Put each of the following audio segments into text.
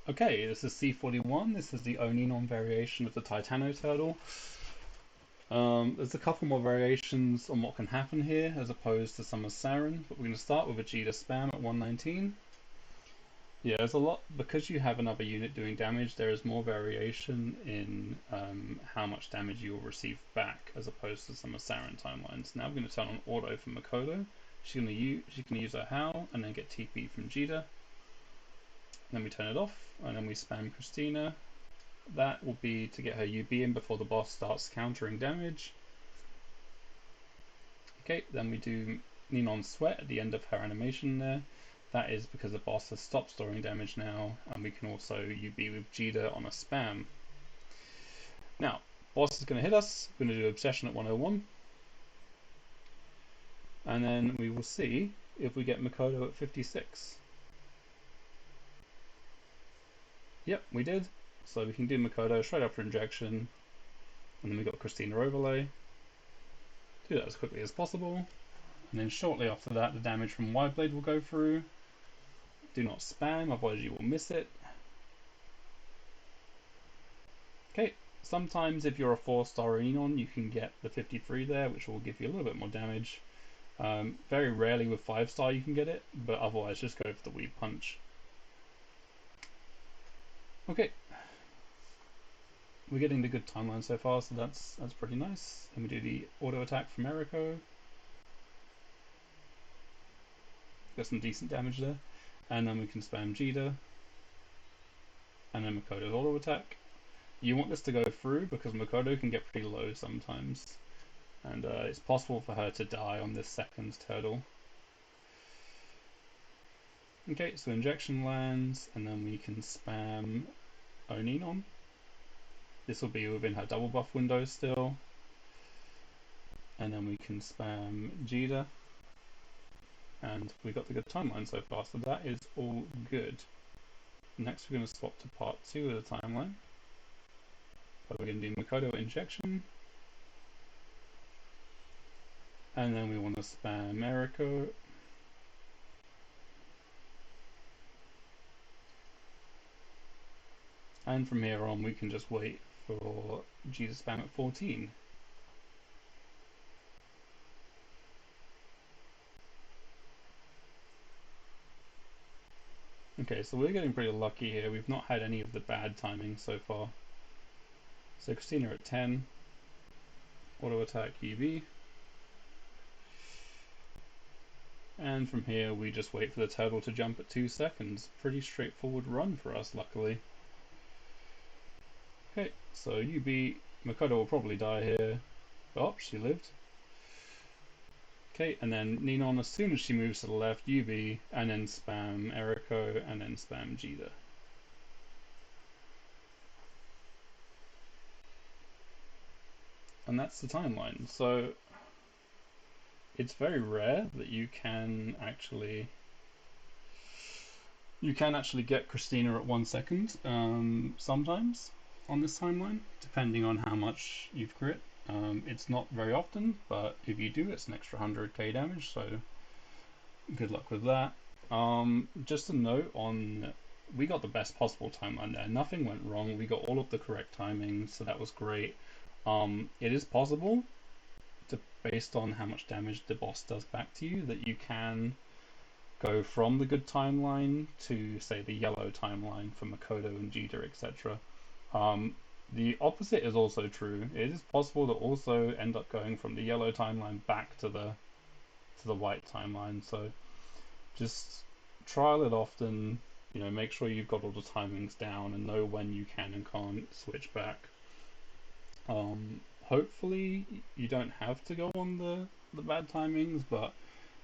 Okay, this is C41. This is the only non-variation of the Titano turtle. There's a couple more variations on what can happen here as opposed to Summer Siren, but we're going to start with a Vegeta spam at 119. Yeah, there's a lot, because you have another unit doing damage, there is more variation in how much damage you will receive back as opposed to Summer Siren timelines. Now we're going to turn on auto for Makoto. She can use her Howl and then get TP from Vegeta. Then we turn it off, and then we spam Christina. That will be to get her UB in before the boss starts countering damage. Okay, then we do Ninon Sweat at the end of her animation there. That is because the boss has stopped storing damage now, and we can also UB with Vegeta on a spam. Now, boss is going to hit us. We're going to do Obsession at 101. And then we will see if we get Makoto at 56. Yep, we did. So we can do Makoto straight after injection, and then we got Christina overlay. Do that as quickly as possible, and then shortly after that the damage from Wide Blade will go through. Do not spam, otherwise you will miss it. Okay, sometimes if you're a 4-star Enon you can get the 53 there, which will give you a little bit more damage. Very rarely with 5-star you can get it, but otherwise just go for the Weave Punch. Okay, we're getting the good timeline so far, so that's pretty nice. And we do the auto attack from Eriko. Got some decent damage there. And then we can spam Vegeta. And then Makoto's auto attack. You want this to go through because Makoto can get pretty low sometimes. And it's possible for her to die on this second turtle. Okay, so injection lands, and then we can spam Oninon. This will be within her double buff window still. And then we can spam Vegeta. And we got the good timeline so far, so that is all good. Next we're going to swap to part 2 of the timeline. So we're going to do Makoto injection. And then we want to spam Eriko. And from here on we can just wait for Vegeta spam at 14. Okay, so we're getting pretty lucky here. We've not had any of the bad timing so far. So Christina at 10. Auto attack UV. And from here we just wait for the turtle to jump at 2 seconds. Pretty straightforward run for us, luckily. Okay, so UB, Makoto will probably die here. Oh, she lived. Okay, and then Ninon, as soon as she moves to the left, UB, and then spam Eriko, and then spam Vegeta. And that's the timeline. So it's very rare that you can actually get Christina at 1 second sometimes on this timeline, depending on how much you've crit. It's not very often, but if you do, it's an extra 100k damage, so good luck with that. Just a note on, we got the best possible timeline there. Nothing went wrong. We got all of the correct timings, so that was great. It is possible, based on how much damage the boss does back to you, that you can go from the good timeline to, say, the yellow timeline for Makoto and Vegeta, etc. The opposite is also true. It is possible to also end up going from the yellow timeline back to the white timeline. So just trial it often. You know, make sure you've got all the timings down and know when you can and can't switch back. Hopefully you don't have to go on the bad timings, but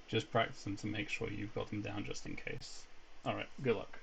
just practice them to make sure you've got them down just in case. Alright, good luck.